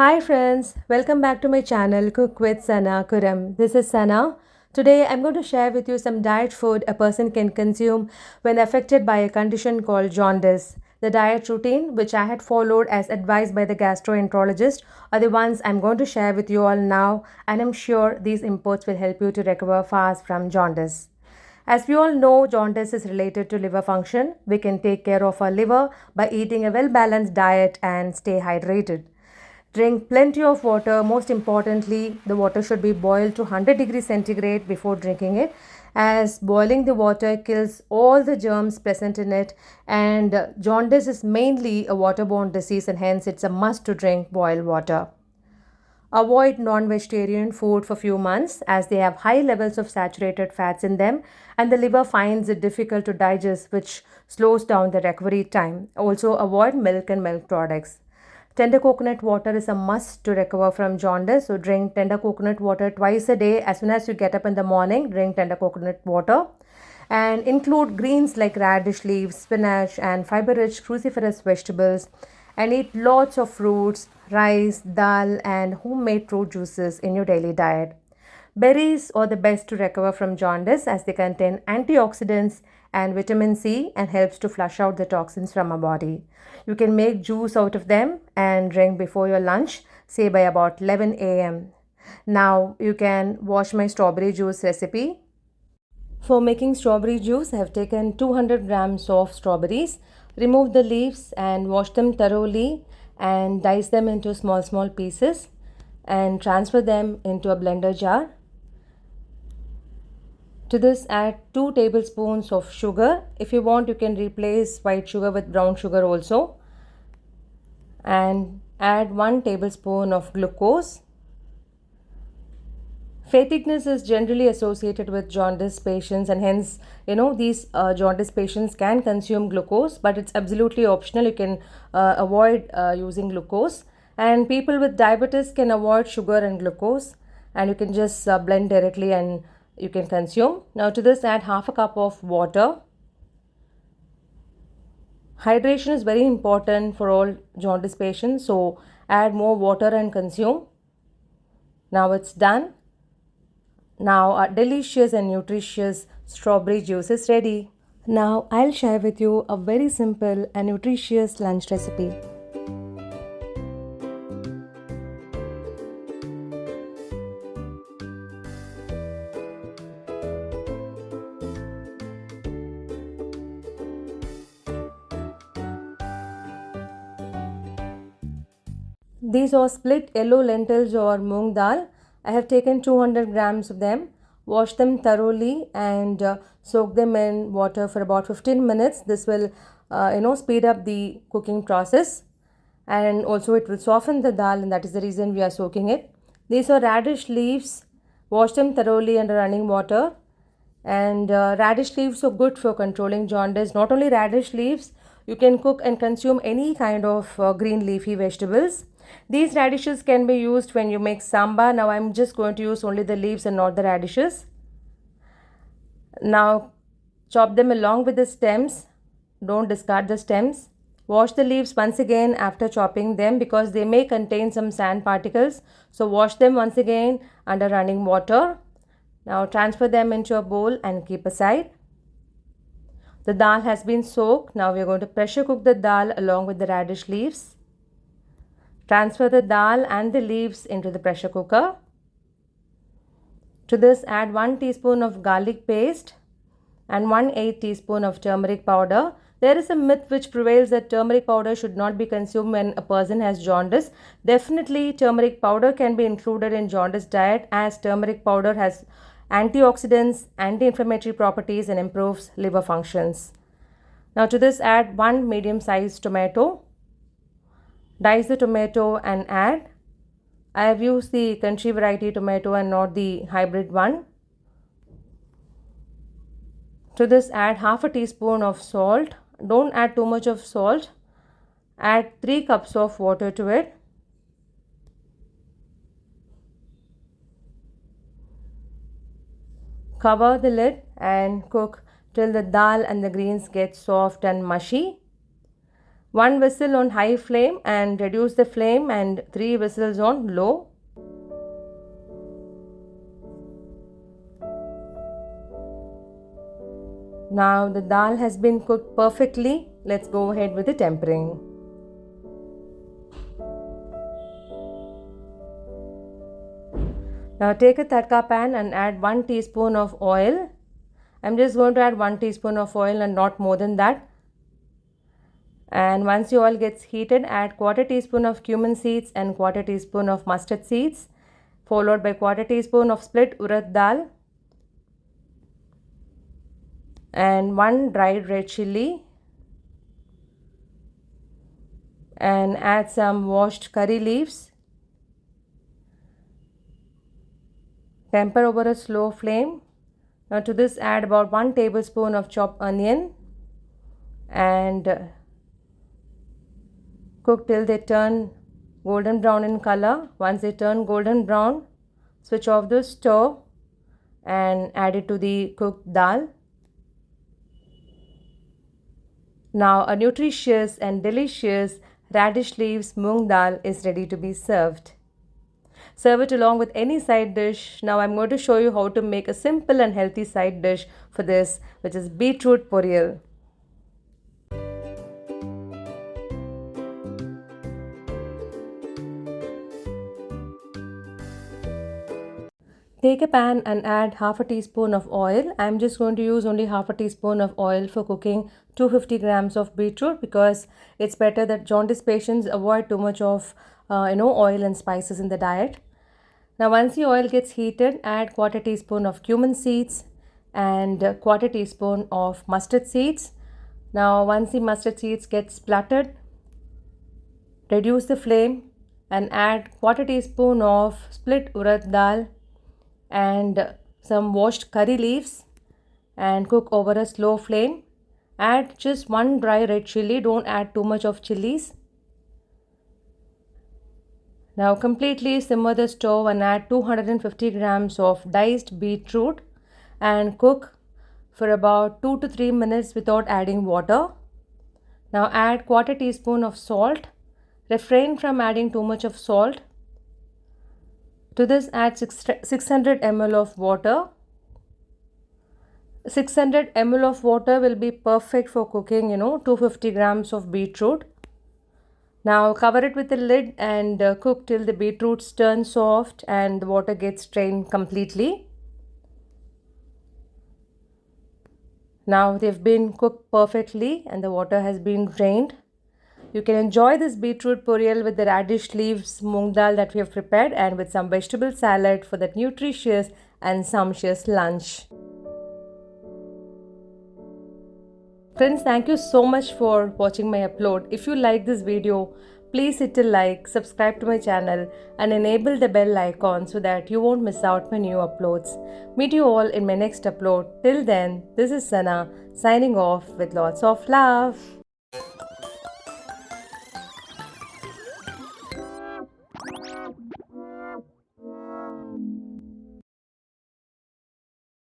Hi friends, welcome back to my channel Cook with Sanakhuram. This is Sana. Today I'm going to share with you some diet food a person can consume when affected by a condition called jaundice. The diet routine which I had followed as advised by the gastroenterologist are the ones I'm going to share with you all now, and I'm sure these inputs will help you to recover fast from jaundice. As we all know, jaundice is related to liver function. We can take care of our liver by eating a well balanced diet and stay hydrated. Drink plenty of water. Most importantly, the water should be boiled to 100 degrees centigrade before drinking it, as boiling the water kills all the germs present in it. And jaundice is mainly a waterborne disease, and hence it's a must to drink boiled water. Avoid non-vegetarian food for few months as they have high levels of saturated fats in them, and the liver finds it difficult to digest, which slows down the recovery time. Also avoid milk and milk products. Tender coconut water is a must to recover from jaundice. So drink tender coconut water twice a day. As soon as you get up in the morning, drink tender coconut water. And include greens like radish leaves, spinach, and fiber-rich cruciferous vegetables. And eat lots of fruits, rice, dal, and homemade fruit juices in your daily diet. Berries are the best to recover from jaundice as they contain antioxidants and vitamin C and helps to flush out the toxins from our body. You can make juice out of them and drink before your lunch, say by about 11 a.m. Now you can watch my strawberry juice recipe. For making strawberry juice, I have taken 200 grams of strawberries, remove the leaves and wash them thoroughly and dice them into small pieces and transfer them into a blender jar. To this, add 2 tablespoons of sugar. If you want, you can replace white sugar with brown sugar also. And add 1 tablespoon of glucose. Fatigueness is generally associated with jaundice patients, and hence, these jaundice patients can consume glucose, but it's absolutely optional. You can avoid using glucose. And people with diabetes can avoid sugar and glucose, and you can just blend directly and you can consume. Now to this, add half a cup of water. Hydration is very important for all jaundice patients, so add more water and consume. Now it's done. Now our delicious and nutritious strawberry juice is ready. Now I'll share with you a very simple and nutritious lunch recipe. These are split yellow lentils or moong dal. I have taken 200 grams of them. Wash them thoroughly and soak them in water for about 15 minutes. This will speed up the cooking process, and also it will soften the dal, and that is the reason we are soaking it. These are radish leaves. Wash them thoroughly under running water. And radish leaves are good for controlling jaundice. Not only radish leaves, you can cook and consume any kind of green leafy vegetables. These radishes can be used when you make sambar. Now I'm just going to use only the leaves and not the radishes. Now chop them along with the stems. Don't discard the stems. Wash the leaves once again after chopping them because they may contain some sand particles. So wash them once again under running water. Now transfer them into a bowl and keep aside. The dal has been soaked. Now we are going to pressure cook the dal along with the radish leaves. Transfer the dal and the leaves into the pressure cooker. To this, add 1 teaspoon of garlic paste and 1/8 teaspoon of turmeric powder. There is a myth which prevails that turmeric powder should not be consumed when a person has jaundice. Definitely, turmeric powder can be included in jaundice diet as turmeric powder has antioxidants, anti-inflammatory properties and improves liver functions. Now to this, add 1 medium-sized tomato. Dice the tomato and add. I have used the country variety tomato and not the hybrid one. To this, add half a teaspoon of salt. Don't add too much of salt. Add 3 cups of water to it. Cover the lid and cook till the dal and the greens get soft and mushy. 1 whistle on high flame and reduce the flame, and 3 whistles on low. Now the dal has been cooked perfectly. Let's go ahead with the tempering. Now take a tadka pan and add 1 teaspoon of oil. I'm just going to add 1 teaspoon of oil and not more than that. And once the oil gets heated, add quarter teaspoon of cumin seeds and quarter teaspoon of mustard seeds, followed by quarter teaspoon of split urad dal and 1 dried red chilli, and add some washed curry leaves. Temper over a slow flame. Now to this add about 1 tablespoon of chopped onion and cook till they turn golden brown in color. Once they turn golden brown, switch off the stove and add it to the cooked dal. Now a nutritious and delicious radish leaves moong dal is ready to be served. Serve it along with any side dish. Now I'm going to show you how to make a simple and healthy side dish for this, which is beetroot poriyal. Take a pan and add half a teaspoon of oil. I'm just going to use only half a teaspoon of oil for cooking 250 grams of beetroot, because it's better that jaundice patients avoid too much of oil and spices in the diet. Now once the oil gets heated, add quarter teaspoon of cumin seeds and quarter teaspoon of mustard seeds. Now once the mustard seeds get splattered, reduce the flame and add quarter teaspoon of split urad dal and some washed curry leaves and cook over a slow flame. Add just 1 dry red chilli, don't add too much of chilies. Now completely simmer the stove and add 250 grams of diced beetroot and cook for about 2 to 3 minutes without adding water. Now add quarter teaspoon of salt. Refrain from adding too much of salt. To this add 600 ml of water. 600 ml of water will be perfect for cooking 250 grams of beetroot. Now cover it with the lid and cook till the beetroots turn soft and the water gets drained completely. Now they've been cooked perfectly and the water has been drained. You can enjoy this beetroot poriyal with the radish leaves moong dal that we have prepared and with some vegetable salad for that nutritious and sumptuous lunch. Friends, thank you so much for watching my upload. If you like this video, please hit a like, subscribe to my channel and enable the bell icon so that you won't miss out my new uploads. Meet you all in my next upload. Till then, this is Sana signing off with lots of love.